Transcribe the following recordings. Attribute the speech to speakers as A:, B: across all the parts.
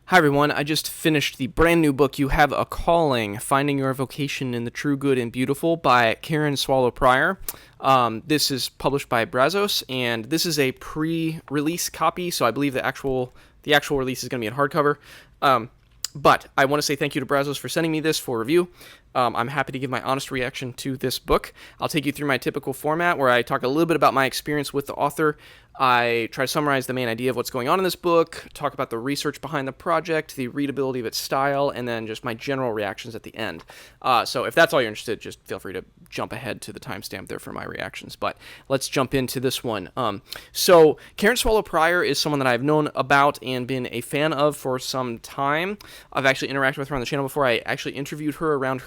A: Hi, everyone. I just finished the brand new book, You Have a Calling Finding Your Vocation in the True, Good, and Beautiful by Karen Swallow Prior. This is published by Brazos, and this is a pre-release copy, so I believe the actual release is going to be in hardcover. But I want to say thank you to Brazos for sending me this for review. I'm happy to give my honest reaction to this book. I'll take you through my typical format where I talk a little bit about my experience with the author. I try to summarize the main idea of what's going on in this book, talk about the research behind the project, the readability of its style, and then just my general reactions at the end. So if that's all you're interested, just feel free to jump ahead to the timestamp there for my reactions. But let's jump into this one. So Karen Swallow Prior is someone that I've known about and been a fan of for some time. I've actually interacted with her on the channel before. I actually interviewed her around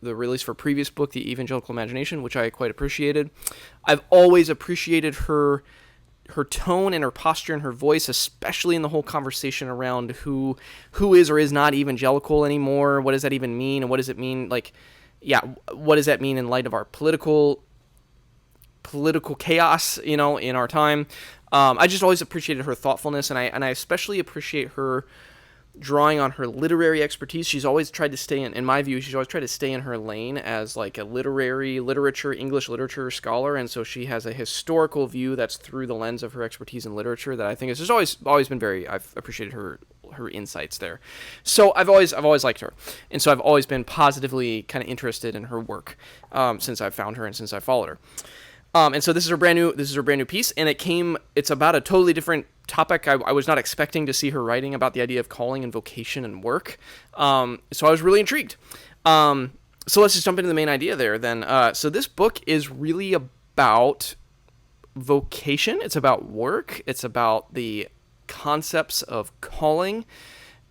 A: the release of her previous book, The Evangelical Imagination, which I quite appreciated. I've always appreciated her tone and her posture and her voice, especially in the whole conversation around who is or is not evangelical anymore. What does that even mean? And what does it mean? What does that mean in light of our political chaos, in our time? I just always appreciated her thoughtfulness, and I especially appreciate her drawing on her literary expertise. She's always tried to stay in my view, she's always tried to stay in her lane as like a English literature scholar, and so she has a historical view that's through the lens of her expertise in literature that I think is just always been I've appreciated her insights there. So I've always liked her, and so I've always been positively kind of interested in her work since I've found her and since I followed her. And so this is her brand new piece, and it's about a totally different topic. I was not expecting to see her writing about the idea of calling and vocation and work. So I was really intrigued. So let's just jump into the main idea there then. So this book is really about vocation. It's about work. It's about the concepts of calling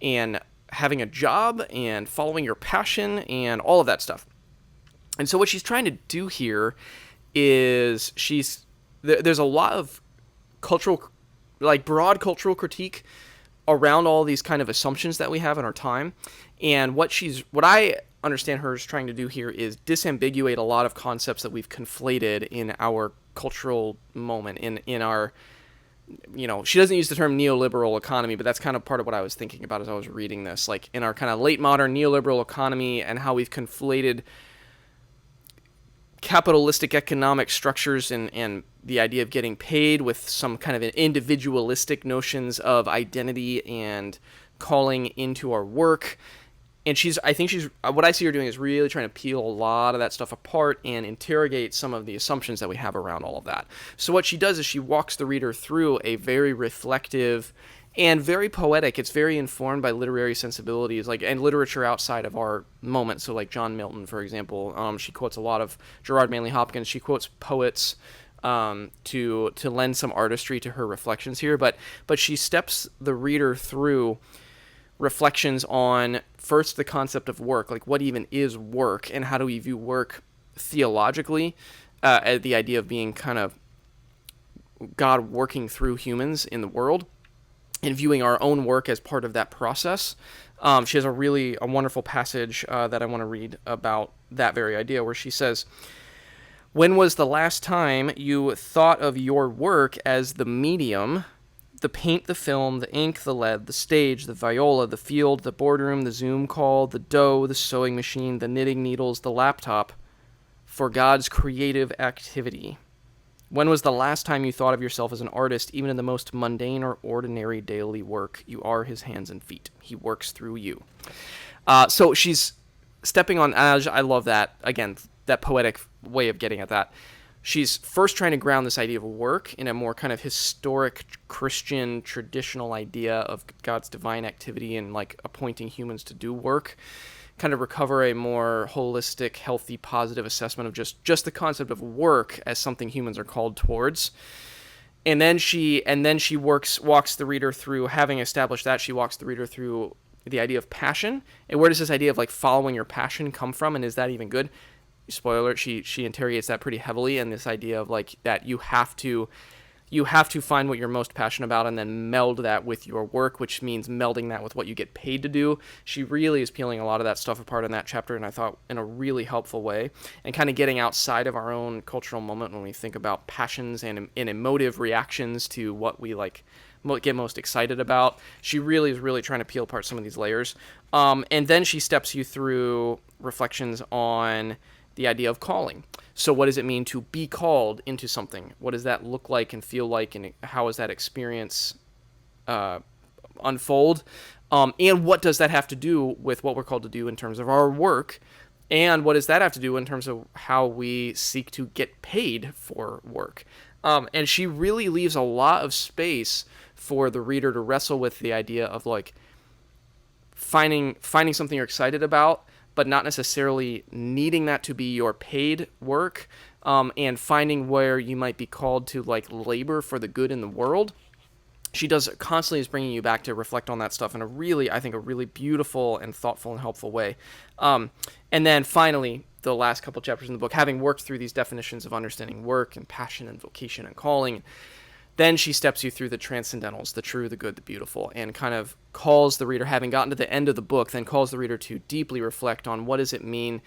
A: and having a job and following your passion and all of that stuff. And so what she's trying to do here is there's a lot of broad cultural critique around all these kind of assumptions that we have in our time. And what I understand her is trying to do here is disambiguate a lot of concepts that we've conflated in our cultural moment, in our, she doesn't use the term neoliberal economy, but that's kind of part of what I was thinking about as I was reading this, like in our kind of late modern neoliberal economy and how we've conflated capitalistic economic structures and the idea of getting paid with some kind of individualistic notions of identity and calling into our work. And what I see her doing is really trying to peel a lot of that stuff apart and interrogate some of the assumptions that we have around all of that. So what she does is she walks the reader through a very reflective and very poetic. It's very informed by literary sensibilities, and literature outside of our moment. So, like John Milton, for example, she quotes a lot of Gerard Manley Hopkins. She quotes poets to lend some artistry to her reflections here. But she steps the reader through reflections on first the concept of work, like what even is work, and how do we view work theologically? The idea of being kind of God working through humans in the world, and viewing our own work as part of that process. She has a wonderful passage that I want to read about that very idea, where she says, "When was the last time you thought of your work as the medium, the paint, the film, the ink, the lead, the stage, the viola, the field, the boardroom, the Zoom call, the dough, the sewing machine, the knitting needles, the laptop, for God's creative activity? When was the last time you thought of yourself as an artist, even in the most mundane or ordinary daily work? You are his hands and feet. He works through you." So she's stepping on edge. I love that. Again, that poetic way of getting at that. She's first trying to ground this idea of work in a more kind of historic Christian traditional idea of God's divine activity and like appointing humans to do work. Kind of recover a more holistic, healthy, positive assessment of just the concept of work as something humans are called towards. And then she walks the reader through, having established that, she walks the reader through the idea of passion. And where does this idea of like following your passion come from, and is that even good? Spoiler alert, she interrogates that pretty heavily, and this idea of like that you have to find what you're most passionate about and then meld that with your work, which means melding that with what you get paid to do. She really is peeling a lot of that stuff apart in that chapter, and I thought in a really helpful way, and kind of getting outside of our own cultural moment when we think about passions and emotive reactions to what we like get most excited about. She really is really trying to peel apart some of these layers. And then she steps you through reflections on the idea of calling. So what does it mean to be called into something? What does that look like and feel like, and how is that experience unfold? And what does that have to do with what we're called to do in terms of our work? And what does that have to do in terms of how we seek to get paid for work? And she really leaves a lot of space for the reader to wrestle with the idea of like finding something you're excited about, but not necessarily needing that to be your paid work, and finding where you might be called to like labor for the good in the world. She does constantly is bringing you back to reflect on that stuff in a really, I think, a really beautiful and thoughtful and helpful way. And then finally, the last couple chapters in the book, having worked through these definitions of understanding work and passion and vocation and calling, then she steps you through the transcendentals, the true, the good, the beautiful, and kind of calls the reader, having gotten to the end of the book, then calls the reader to deeply reflect on what does it mean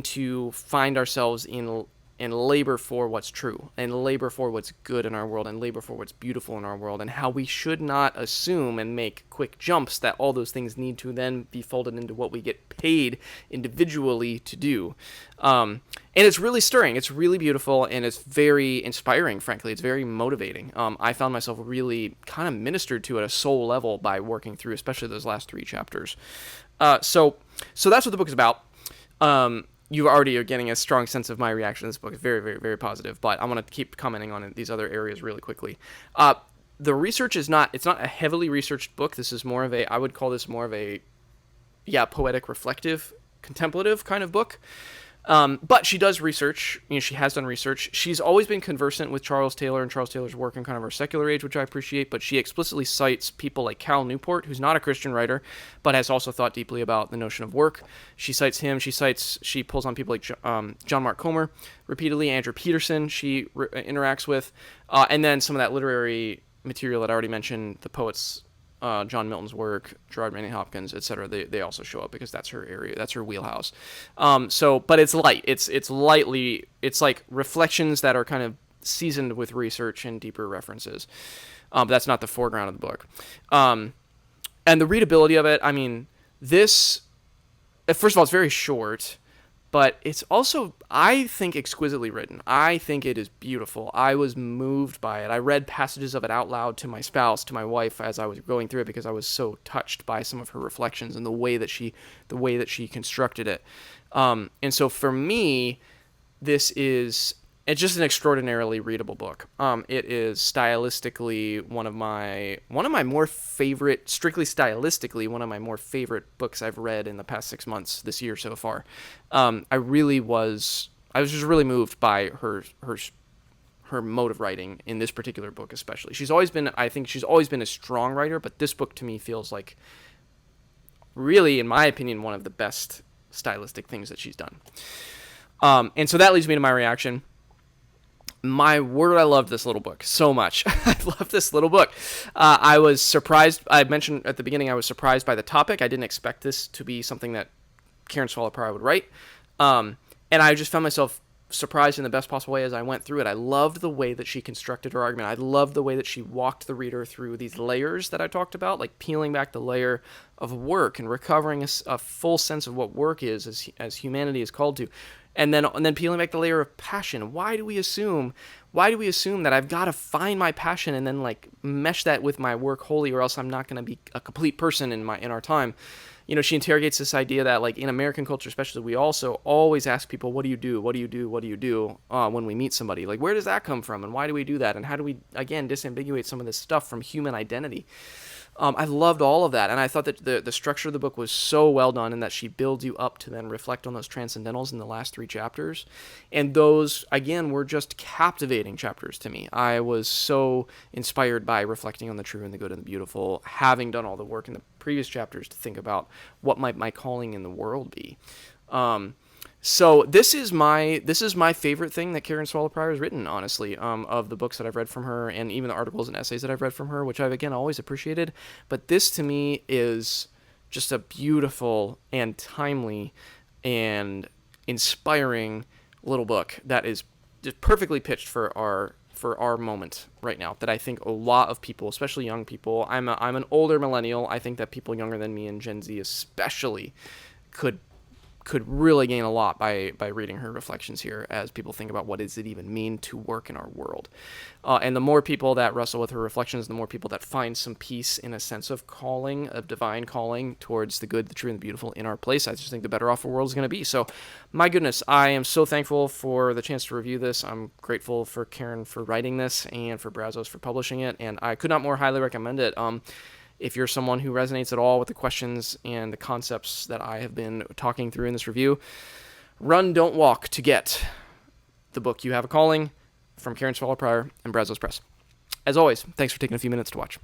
A: to find ourselves in labor for what's true, and labor for what's good in our world, and labor for what's beautiful in our world, and how we should not assume and make quick jumps that all those things need to then be folded into what we get paid individually to do. And it's really stirring. It's really beautiful, and it's very inspiring, frankly. It's very motivating. I found myself really kind of ministered to at a soul level by working through, especially those last 3 chapters. So that's what the book is about. You already are getting a strong sense of my reaction to this book. It's very, very, very positive, but I want to keep commenting on these other areas really quickly. The research it's not a heavily researched book. This is more of I would call this more of a, poetic, reflective, contemplative kind of book. But she does research. She has done research. She's always been conversant with Charles Taylor and Charles Taylor's work in kind of our secular age, which I appreciate. But she explicitly cites people like Cal Newport, who's not a Christian writer, but has also thought deeply about the notion of work. She cites him. She pulls on people like John Mark Comer repeatedly. Andrew Peterson she interacts with. And then some of that literary material that I already mentioned, the poets, John Milton's work, Gerard Manley Hopkins, etc. They also show up because that's her area, that's her wheelhouse. But it's light. It's like reflections that are kind of seasoned with research and deeper references. But that's not the foreground of the book. And the readability of it, I mean, this, first of all, it's very short, but it's also, I think, exquisitely written. I think it is beautiful. I was moved by it. I read passages of it out loud to my spouse, to my wife, as I was going through it, because I was so touched by some of her reflections and the way that she constructed it. And so for me, it's just an extraordinarily readable book. It is stylistically one of my more favorite, strictly stylistically, one of my more favorite books I've read in the past 6 months this year so far. I was just really moved by her mode of writing in this particular book, especially. I think she's always been a strong writer, but this book to me feels like really, in my opinion, one of the best stylistic things that she's done. And so that leads me to my reaction. My word, I loved this little book so much. I love this little book. I was surprised. I mentioned at the beginning I was surprised by the topic. I didn't expect this to be something that Karen Swallow-Prior would write. And I just found myself surprised in the best possible way as I went through it. I loved the way that she constructed her argument. I loved the way that she walked the reader through these layers that I talked about, like peeling back the layer of work and recovering a full sense of what work is as humanity is called to. And then peeling back the layer of passion. Why do we assume that I've got to find my passion and then like mesh that with my work wholly, or else I'm not going to be a complete person in our time? She interrogates this idea that like in American culture, especially, we also always ask people, what do you do? What do you do? What do you do? When we meet somebody, like, where does that come from? And why do we do that? And how do we, again, disambiguate some of this stuff from human identity? I loved all of that, and I thought that the structure of the book was so well done, and that she builds you up to then reflect on those transcendentals in the last 3 chapters. And those, again, were just captivating chapters to me. I was so inspired by reflecting on the true and the good and the beautiful, having done all the work in the previous chapters to think about what might my calling in the world be. So this is my favorite thing that Karen Swallow-Prior has written, honestly, of the books that I've read from her, and even the articles and essays that I've read from her, which I've, again, always appreciated. But this, to me, is just a beautiful and timely and inspiring little book that is just perfectly pitched for for our moment right now that I think a lot of people, especially young people, I'm an older millennial. I think that people younger than me and Gen Z especially could really gain a lot by reading her reflections here as people think about what does it even mean to work in our world. And the more people that wrestle with her reflections, the more people that find some peace in a sense of calling, of divine calling towards the good, the true, and the beautiful in our place, I just think the better off our world is going to be. So, my goodness, I am so thankful for the chance to review this. I'm grateful for Karen for writing this and for Brazos for publishing it, and I could not more highly recommend it. If you're someone who resonates at all with the questions and the concepts that I have been talking through in this review, run, don't walk to get the book You Have a Calling from Karen Swallow Prior and Brazos Press. As always, thanks for taking a few minutes to watch.